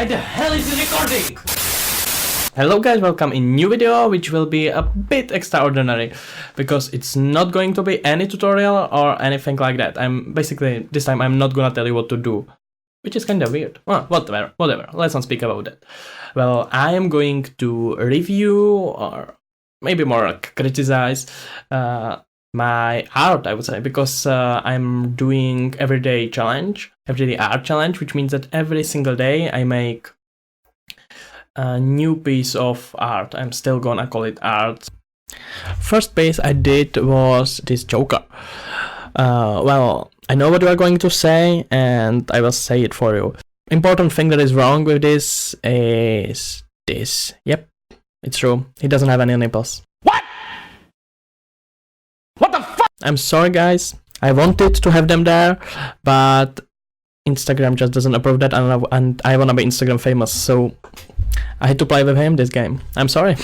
Why the hell is it recording? Hello guys, welcome in new video, which will be a bit extraordinary because it's not going to be any tutorial or anything like that. This time I'm not gonna tell you what to do, which is kind of weird. Whatever, let's not speak about that. Well, I am going to review or maybe more like criticize my art, I would say, because I'm doing everyday art challenge, which means that every single day I make a new piece of art. I'm still gonna call it art. First piece I did was this Joker. Well, I know what you are going to say, and I will say it for you. Important thing that is wrong with this is this. Yep, it's true. He doesn't have any nipples. What the fuck? I'm sorry guys, I wanted to have them there, but Instagram just doesn't approve that, and I wanna be Instagram famous, so I had to play with him this game. I'm sorry,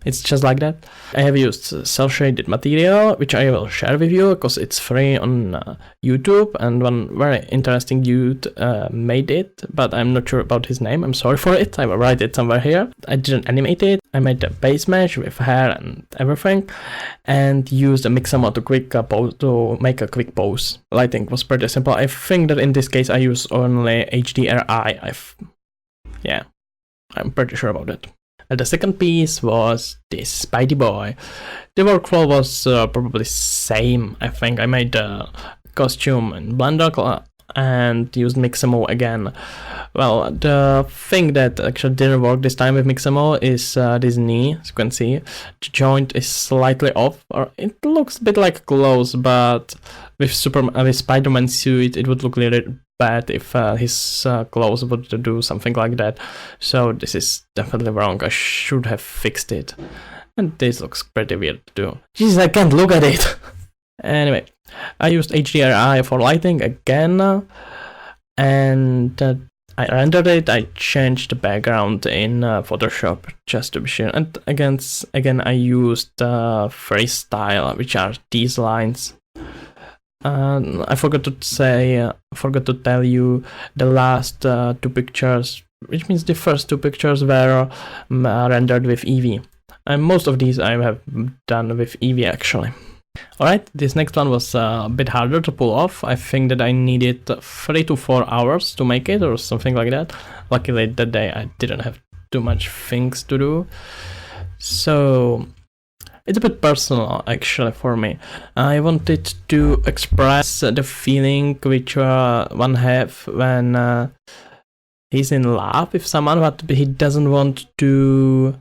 it's just like that. I have used cel-shaded material, which I will share with you because it's free on YouTube, and one very interesting dude made it, but I'm not sure about his name. I'm sorry for it. I will write it somewhere here. I didn't animate it. I made a base mesh with hair and everything, and used a Mixamo to make a quick pose. Lighting was pretty simple. I think that in this case I use only HDRI. Yeah, I'm pretty sure about it. And the second piece was this Spidey boy. The workflow was probably same. I think I made the costume in Blender and used Mixamo again. Well, the thing that actually didn't work this time with Mixamo is this knee. As you can see, the joint is slightly off, or it looks a bit like close, but with Spider-Man suit, it would look really bad if his clothes would do something like that. So this is definitely wrong. I should have fixed it. And this looks pretty weird too. Jesus, I can't look at it. Anyway, I used HDRI for lighting again, and I rendered it. I changed the background in Photoshop just to be sure. And again I used freestyle, which are these lines. I forgot to tell you the last two pictures, which means the first two pictures were rendered with Eevee. And most of these I have done with Eevee actually. Alright, this next one was a bit harder to pull off. I think that I needed 3 to 4 hours to make it or something like that. Luckily that day I didn't have too much things to do. So it's a bit personal actually for me. I wanted to express the feeling which one have when he's in love with someone, but he doesn't want to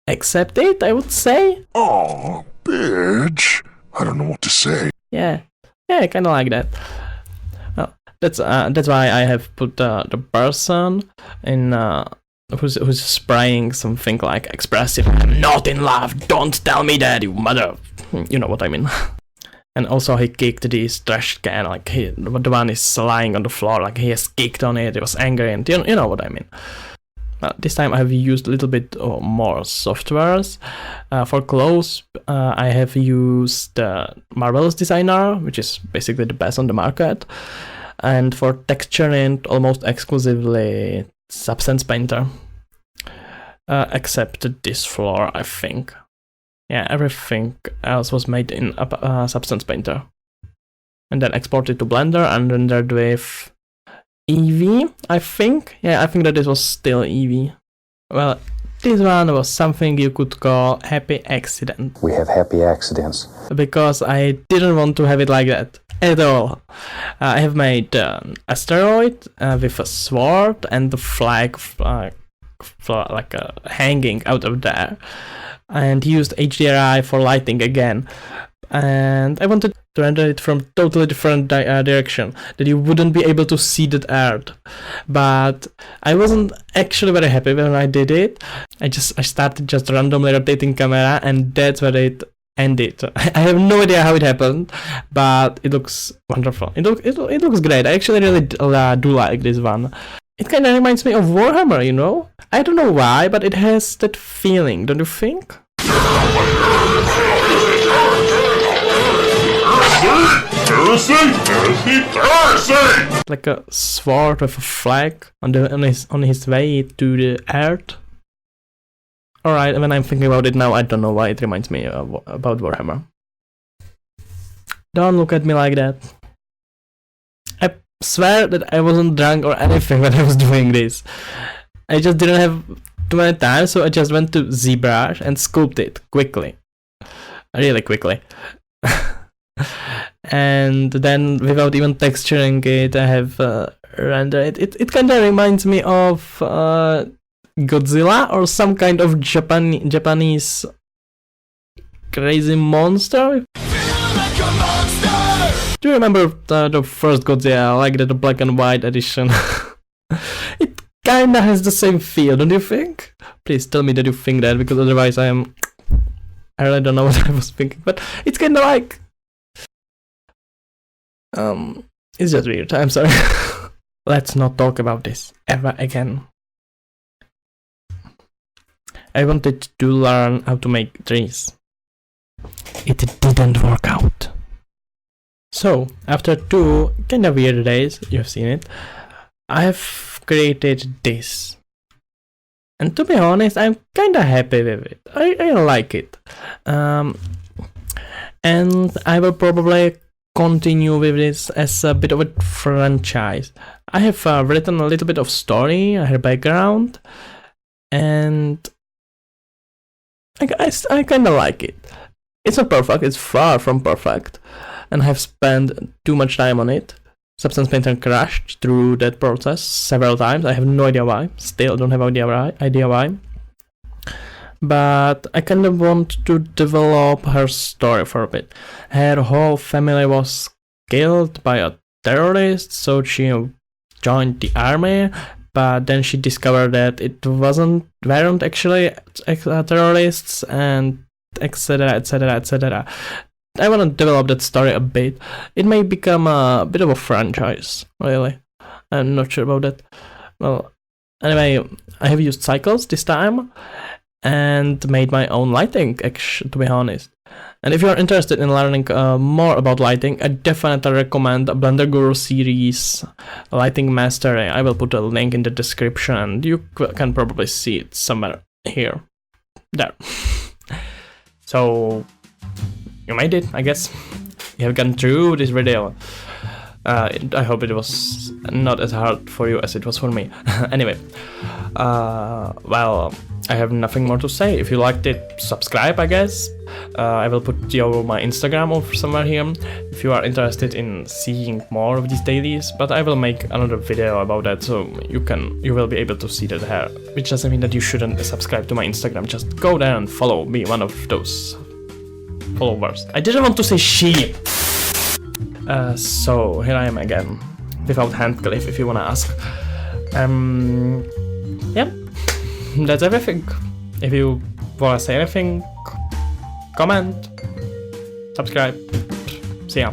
accept it, I would say. Oh, bitch. I don't know what to say. Yeah, kind of like that. Well, that's why I have put the person in who's spraying something like expressive. I'm not in love. Don't tell me that, you mother. You know what I mean. And also he kicked this trash can, like the one is lying on the floor, like he has kicked on it. He was angry, and you know what I mean. This time I have used a little bit more softwares. For clothes, I have used Marvelous Designer, which is basically the best on the market. And for texturing, almost exclusively Substance Painter. Except this floor, I think. Yeah, everything else was made in Substance Painter. And then exported to Blender and rendered with Eevee, I think. Yeah, I think that this was still Eevee. Well, this one was something you could call happy accident. We have happy accidents. Because I didn't want to have it like that at all. I have made an asteroid with a sword and the flag like hanging out of there. And used HDRI for lighting again. And I wanted to render it from totally different direction, that you wouldn't be able to see that art. But I wasn't actually very happy when I did it. I started just randomly rotating camera, and that's where it ended. I have no idea how it happened, but it looks wonderful. It looks great. I actually really do like this one. It kind of reminds me of Warhammer, you know? I don't know why, but it has that feeling, don't you think? Heresy! Like a sword with a flag on his way to the earth. Alright, when I'm thinking about it now, I don't know why it reminds me about Warhammer. Don't look at me like that. I swear that I wasn't drunk or anything when I was doing this. I just didn't have too many time, so I just went to ZBrush and sculpted it quickly. Really quickly. And then without even texturing it, I have rendered it. It kind of reminds me of Godzilla or some kind of Japanese crazy monster. Do you remember the first Godzilla, like the black and white edition? It kinda has the same feel, don't you think? Please tell me that you think that, because otherwise I really don't know what I was thinking, but it's kinda like... it's just weird, I'm sorry. Let's not talk about this ever again. I wanted to learn how to make trees. It didn't work out. So, after 2 kinda weird days, you've seen it, I have created this. And to be honest, I'm kinda happy with it. I like it. And I will probably continue with this as a bit of a franchise. I have written a little bit of story, her background, and I kinda like it. It's not perfect, it's far from perfect, and I have spent too much time on it. Substance Painter crashed through that process several times. I have no idea why. Still don't have idea why. But I kind of want to develop her story for a bit. Her whole family was killed by a terrorist, so she joined the army. But then she discovered that it weren't actually terrorists, and etc, etc, etc. I want to develop that story a bit. It may become a bit of a franchise, really. I'm not sure about that. Well, anyway, I have used cycles this time and made my own lighting, to be honest. And if you're interested in learning more about lighting, I definitely recommend Blender Guru series Lighting Mastery. I will put a link in the description and you can probably see it somewhere here. There. So... you made it, I guess. You have gone through this video. I hope it was not as hard for you as it was for me. Anyway, well, I have nothing more to say. If you liked it, subscribe, I guess. I will put my Instagram over somewhere here if you are interested in seeing more of these dailies. But I will make another video about that, so you will be able to see that here. Which doesn't mean that you shouldn't subscribe to my Instagram. Just go there and follow me, one of those followers. I didn't want to say sheep. So here I am again, without handcliffe, if you wanna ask. Yeah, that's everything. If you wanna say anything, comment, subscribe. See ya.